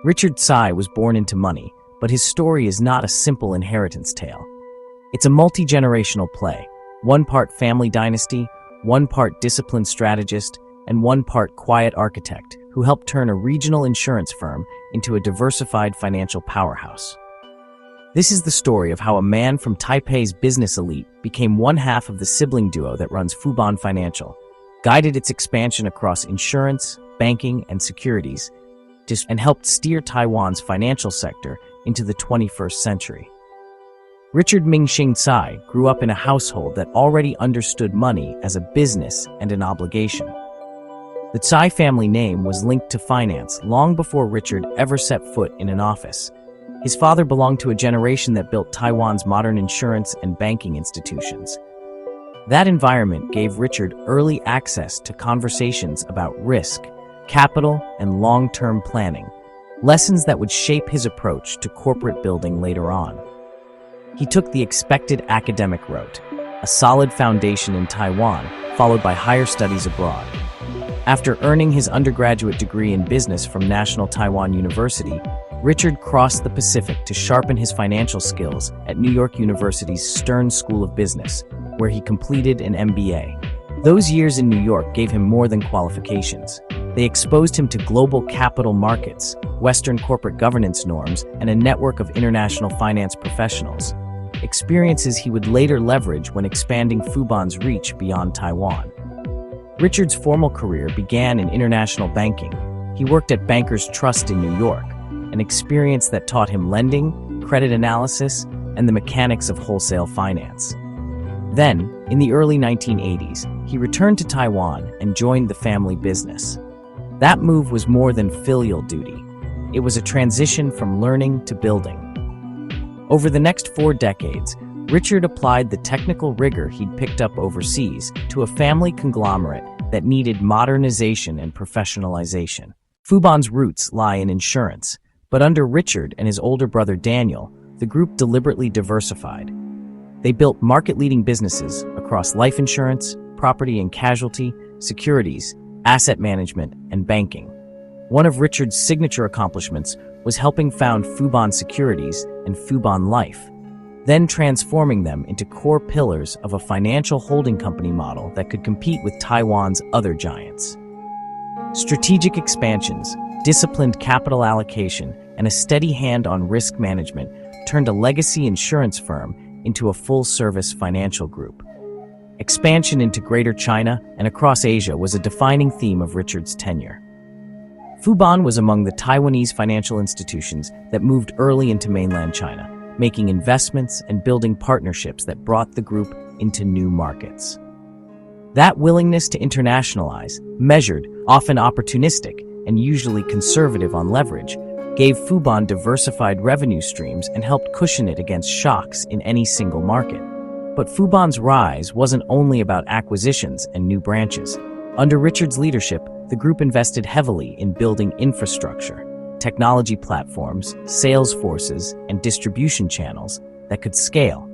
Richard Tsai was born into money, but his story is not a simple inheritance tale. It's a multi-generational play, one part family dynasty, one part disciplined strategist, and one part quiet architect who helped turn a regional insurance firm into a diversified financial powerhouse. This is the story of how a man from Taipei's business elite became one half of the sibling duo that runs Fubon Financial, guided its expansion across insurance, banking, and securities, and helped steer Taiwan's financial sector into the 21st century. Richard Mingxing Tsai grew up in a household that already understood money as a business and an obligation. The Tsai family name was linked to finance long before Richard ever set foot in an office. His father belonged to a generation that built Taiwan's modern insurance and banking institutions. That environment gave Richard early access to conversations about risk, capital, and long-term planning, lessons that would shape his approach to corporate building later on. He took the expected academic route, a solid foundation in Taiwan, followed by higher studies abroad. After earning his undergraduate degree in business from National Taiwan University, Richard crossed the Pacific to sharpen his financial skills at New York University's Stern School of Business, where he completed an MBA. Those years in New York gave him more than qualifications. They exposed him to global capital markets, Western corporate governance norms, and a network of international finance professionals, experiences he would later leverage when expanding Fubon's reach beyond Taiwan. Richard's formal career began in international banking. He worked at Bankers Trust in New York, an experience that taught him lending, credit analysis, and the mechanics of wholesale finance. Then, in the early 1980s, he returned to Taiwan and joined the family business. That move was more than filial duty. It was a transition from learning to building. Over the next 4 decades, Richard applied the technical rigor he'd picked up overseas to a family conglomerate that needed modernization and professionalization. Fubon's roots lie in insurance, but under Richard and his older brother Daniel, the group deliberately diversified. They built market-leading businesses across life insurance, property and casualty, securities, asset management, and banking. One of Richard's signature accomplishments was helping found Fubon Securities and Fubon Life, then transforming them into core pillars of a financial holding company model that could compete with Taiwan's other giants. Strategic expansions, disciplined capital allocation, and a steady hand on risk management turned a legacy insurance firm into a full-service financial group. Expansion into Greater China and across Asia was a defining theme of Richard's tenure. Fubon was among the Taiwanese financial institutions that moved early into mainland China, making investments and building partnerships that brought the group into new markets. That willingness to internationalize, measured, often opportunistic, and usually conservative on leverage, gave Fubon diversified revenue streams and helped cushion it against shocks in any single market. But Fubon's rise wasn't only about acquisitions and new branches. Under Richard's leadership, the group invested heavily in building infrastructure, technology platforms, sales forces, and distribution channels that could scale.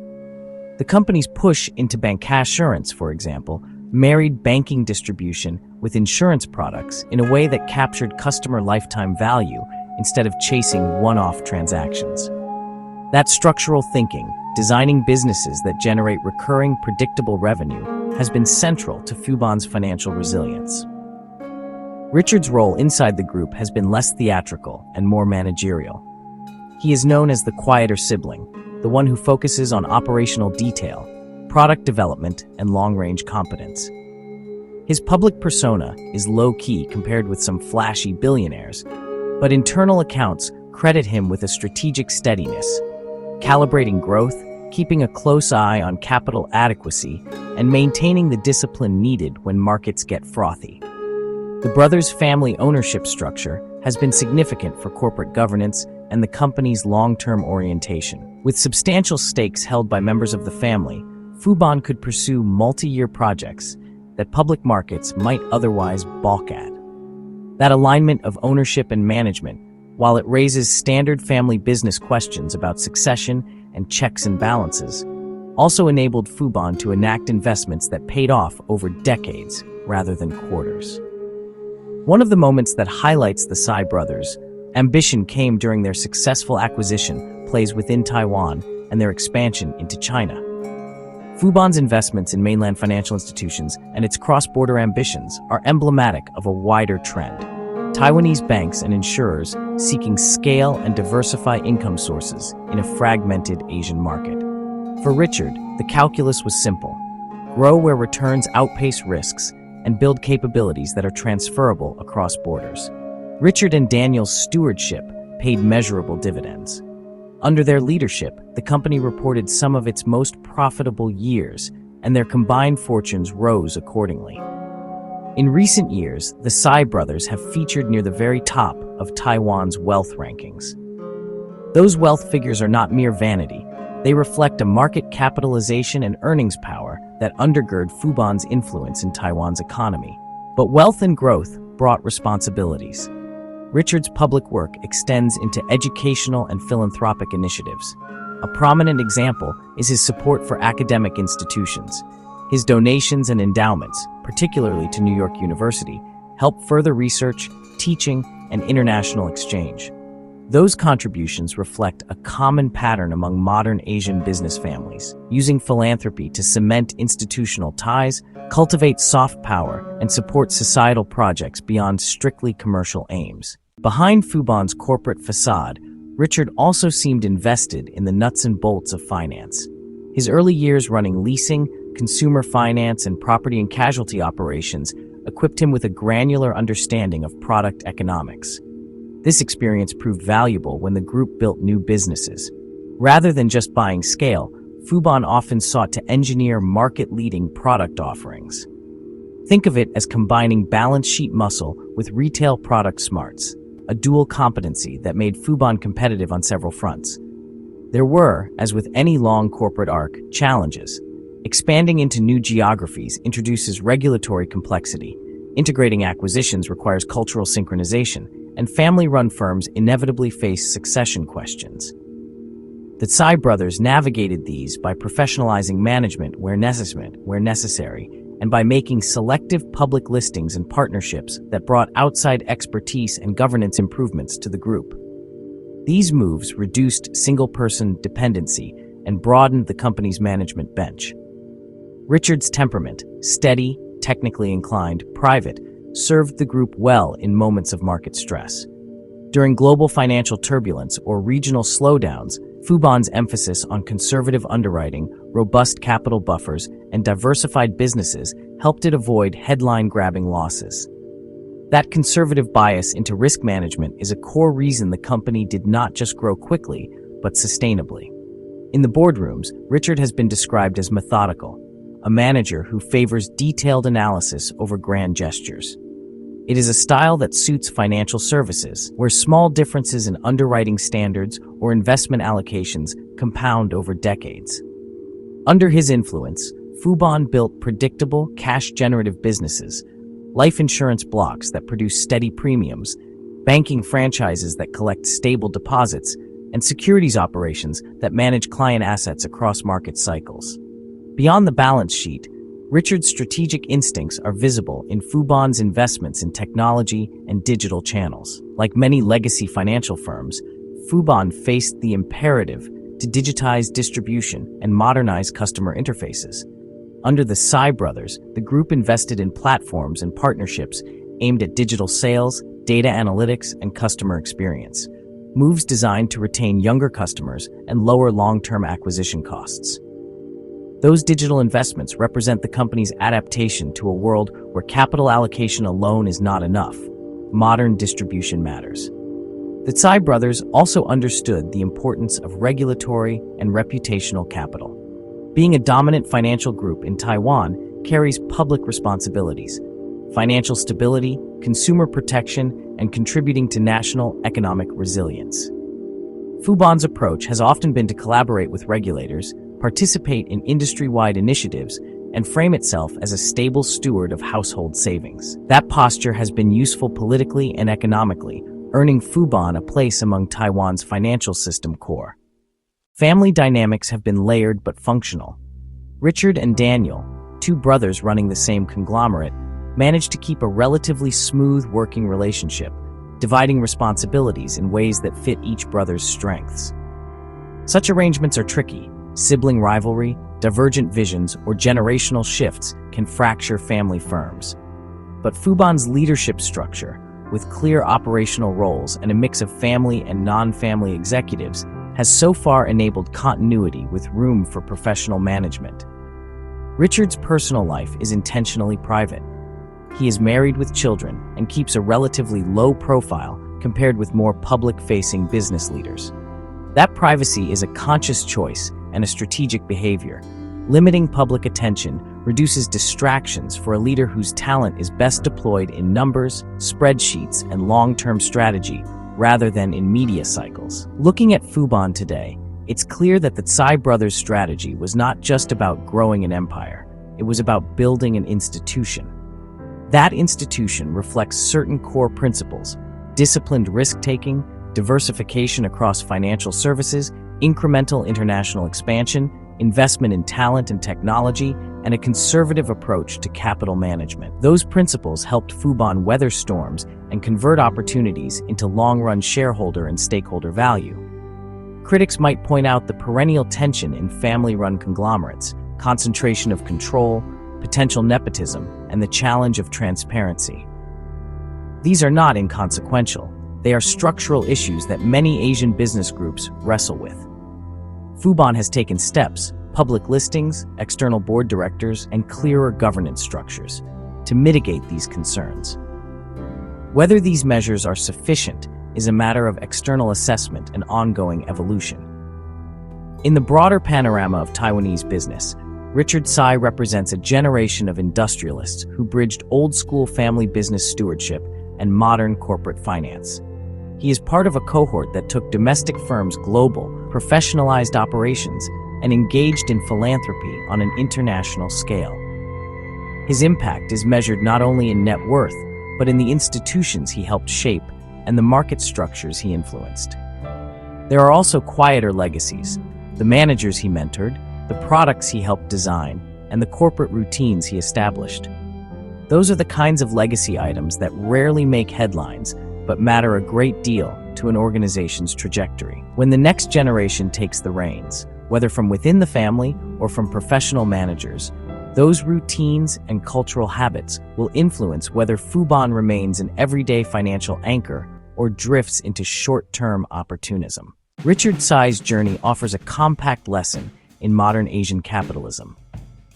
The company's push into bancassurance, for example, married banking distribution with insurance products in a way that captured customer lifetime value instead of chasing one-off transactions. That structural thinking, designing businesses that generate recurring, predictable revenue, has been central to Fubon's financial resilience. Richard's role inside the group has been less theatrical and more managerial. He is known as the quieter sibling, the one who focuses on operational detail, product development, and long-range competence. His public persona is low-key compared with some flashy billionaires, but internal accounts credit him with a strategic steadiness, calibrating growth, keeping a close eye on capital adequacy, and maintaining the discipline needed when markets get frothy. The brothers' family ownership structure has been significant for corporate governance and the company's long-term orientation. With substantial stakes held by members of the family, Fubon could pursue multi-year projects that public markets might otherwise balk at. That alignment of ownership and management, while it raises standard family business questions about succession and checks and balances, also enabled Fubon to enact investments that paid off over decades rather than quarters. One of the moments that highlights the Tsai brothers Ambition came during their successful acquisition plays within Taiwan and their expansion into China. Fubon's investments in mainland financial institutions and its cross-border ambitions are emblematic of a wider trend. Taiwanese banks and insurers seeking scale and diversify income sources in a fragmented Asian market. For Richard, the calculus was simple: grow where returns outpace risks and build capabilities that are transferable across borders. Richard and Daniel's stewardship paid measurable dividends. Under their leadership, the company reported some of its most profitable years, and their combined fortunes rose accordingly. In recent years, the Tsai brothers have featured near the very top of Taiwan's wealth rankings. Those wealth figures are not mere vanity. They reflect a market capitalization and earnings power that undergird Fubon's influence in Taiwan's economy. But wealth and growth brought responsibilities. Richard's public work extends into educational and philanthropic initiatives. A prominent example is his support for academic institutions. His donations and endowments, particularly to New York University, help further research, teaching, and international exchange. Those contributions reflect a common pattern among modern Asian business families, using philanthropy to cement institutional ties, cultivate soft power, and support societal projects beyond strictly commercial aims. Behind Fubon's corporate facade, Richard also seemed invested in the nuts and bolts of finance. His early years running leasing, consumer finance, and property and casualty operations equipped him with a granular understanding of product economics. This experience proved valuable when the group built new businesses. Rather than just buying scale, Fubon often sought to engineer market-leading product offerings. Think of it as combining balance sheet muscle with retail product smarts, a dual competency that made Fubon competitive on several fronts. There were, as with any long corporate arc, challenges. Expanding into new geographies introduces regulatory complexity. Integrating acquisitions requires cultural synchronization, and family-run firms inevitably face succession questions. The Tsai brothers navigated these by professionalizing management where necessary, and by making selective public listings and partnerships that brought outside expertise and governance improvements to the group. These moves reduced single-person dependency and broadened the company's management bench. Richard's temperament, steady, technically inclined, private, served the group well in moments of market stress. During global financial turbulence or regional slowdowns, Fubon's emphasis on conservative underwriting, robust capital buffers, and diversified businesses helped it avoid headline-grabbing losses. That conservative bias into risk management is a core reason the company did not just grow quickly, but sustainably. In the boardrooms, Richard has been described as methodical, a manager who favors detailed analysis over grand gestures. It is a style that suits financial services, where small differences in underwriting standards or investment allocations compound over decades. Under his influence, Fubon built predictable, cash-generative businesses, life insurance blocks that produce steady premiums, banking franchises that collect stable deposits, and securities operations that manage client assets across market cycles. Beyond the balance sheet, Richard's strategic instincts are visible in Fubon's investments in technology and digital channels. Like many legacy financial firms, Fubon faced the imperative to digitize distribution and modernize customer interfaces. Under the Tsai brothers, the group invested in platforms and partnerships aimed at digital sales, data analytics, and customer experience, moves designed to retain younger customers and lower long-term acquisition costs. Those digital investments represent the company's adaptation to a world where capital allocation alone is not enough. Modern distribution matters. The Tsai brothers also understood the importance of regulatory and reputational capital. Being a dominant financial group in Taiwan carries public responsibilities: financial stability, consumer protection, and contributing to national economic resilience. Fubon's approach has often been to collaborate with regulators, participate in industry-wide initiatives, and frame itself as a stable steward of household savings. That posture has been useful politically and economically, earning Fubon a place among Taiwan's financial system core. Family dynamics have been layered but functional. Richard and Daniel, two brothers running the same conglomerate, managed to keep a relatively smooth working relationship, dividing responsibilities in ways that fit each brother's strengths. Such arrangements are tricky. Sibling rivalry, divergent visions, or generational shifts can fracture family firms. But Fubon's leadership structure, with clear operational roles and a mix of family and non-family executives, has so far enabled continuity with room for professional management. Richard's personal life is intentionally private. He is married with children and keeps a relatively low profile compared with more public-facing business leaders. That privacy is a conscious choice and a strategic behavior. Limiting public attention reduces distractions for a leader whose talent is best deployed in numbers, spreadsheets, and long-term strategy rather than in media cycles. Looking at Fubon today, it's clear that the Tsai brothers' strategy was not just about growing an empire, it was about building an institution. That institution reflects certain core principles: disciplined risk-taking, diversification across financial services, incremental international expansion, investment in talent and technology, and a conservative approach to capital management. Those principles helped Fubon weather storms and convert opportunities into long-run shareholder and stakeholder value. Critics might point out the perennial tension in family-run conglomerates, concentration of control, potential nepotism, and the challenge of transparency. These are not inconsequential. They are structural issues that many Asian business groups wrestle with. Fubon has taken steps, public listings, external board directors, and clearer governance structures to mitigate these concerns. Whether these measures are sufficient is a matter of external assessment and ongoing evolution. In the broader panorama of Taiwanese business, Richard Tsai represents a generation of industrialists who bridged old-school family business stewardship and modern corporate finance. He is part of a cohort that took domestic firms global, professionalized operations, and engaged in philanthropy on an international scale. His impact is measured not only in net worth, but in the institutions he helped shape and the market structures he influenced. There are also quieter legacies: the managers he mentored, the products he helped design, and the corporate routines he established. Those are the kinds of legacy items that rarely make headlines, but matter a great deal to an organization's trajectory. When the next generation takes the reins, whether from within the family or from professional managers, those routines and cultural habits will influence whether Fubon remains an everyday financial anchor or drifts into short-term opportunism. Richard Tsai's journey offers a compact lesson in modern Asian capitalism.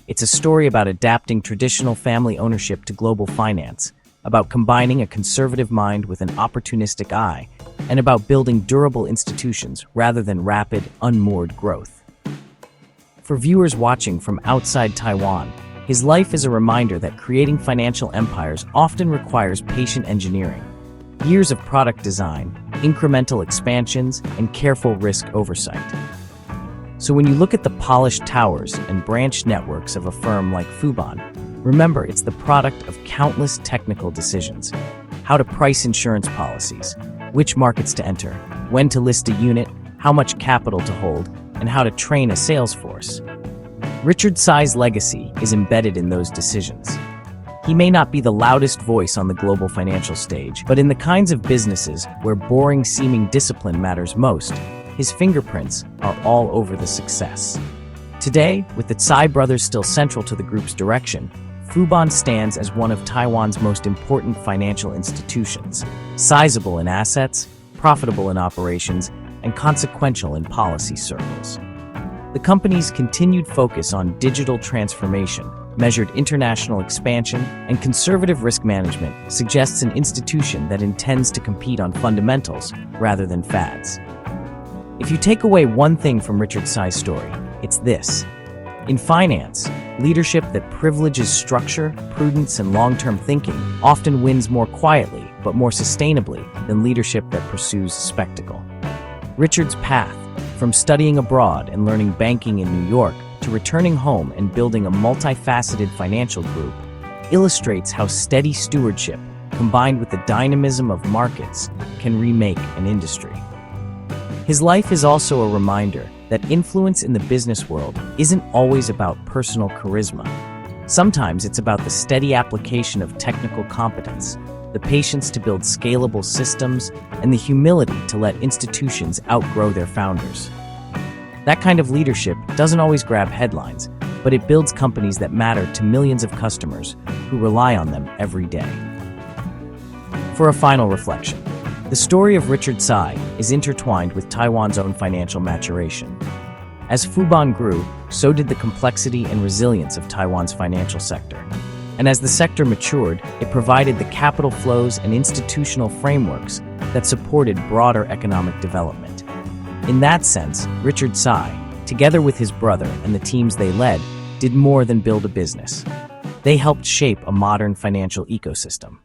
It's a story about adapting traditional family ownership to global finance, about combining a conservative mind with an opportunistic eye, and about building durable institutions rather than rapid, unmoored growth. For viewers watching from outside Taiwan, his life is a reminder that creating financial empires often requires patient engineering, years of product design, incremental expansions, and careful risk oversight. So when you look at the polished towers and branch networks of a firm like Fubon, remember it's the product of countless technical decisions: how to price insurance policies, which markets to enter, when to list a unit, how much capital to hold, and how to train a sales force. Richard Tsai's legacy is embedded in those decisions. He may not be the loudest voice on the global financial stage, but in the kinds of businesses where boring-seeming discipline matters most, his fingerprints are all over the success. Today, with the Tsai brothers still central to the group's direction, Fubon stands as one of Taiwan's most important financial institutions, sizable in assets, profitable in operations, and consequential in policy circles. The company's continued focus on digital transformation, measured international expansion, and conservative risk management suggests an institution that intends to compete on fundamentals rather than fads. If you take away one thing from Richard Tsai's story, it's this. In finance, leadership that privileges structure, prudence, and long-term thinking often wins more quietly but more sustainably than leadership that pursues spectacle. Richard's path, from studying abroad and learning banking in New York to returning home and building a multifaceted financial group, illustrates how steady stewardship, combined with the dynamism of markets, can remake an industry. His life is also a reminder that influence in the business world isn't always about personal charisma. Sometimes it's about the steady application of technical competence, the patience to build scalable systems, and the humility to let institutions outgrow their founders. That kind of leadership doesn't always grab headlines, but it builds companies that matter to millions of customers who rely on them every day. For a final reflection, the story of Richard Tsai is intertwined with Taiwan's own financial maturation. As Fubon grew, so did the complexity and resilience of Taiwan's financial sector. And as the sector matured, it provided the capital flows and institutional frameworks that supported broader economic development. In that sense, Richard Tsai, together with his brother and the teams they led, did more than build a business. They helped shape a modern financial ecosystem.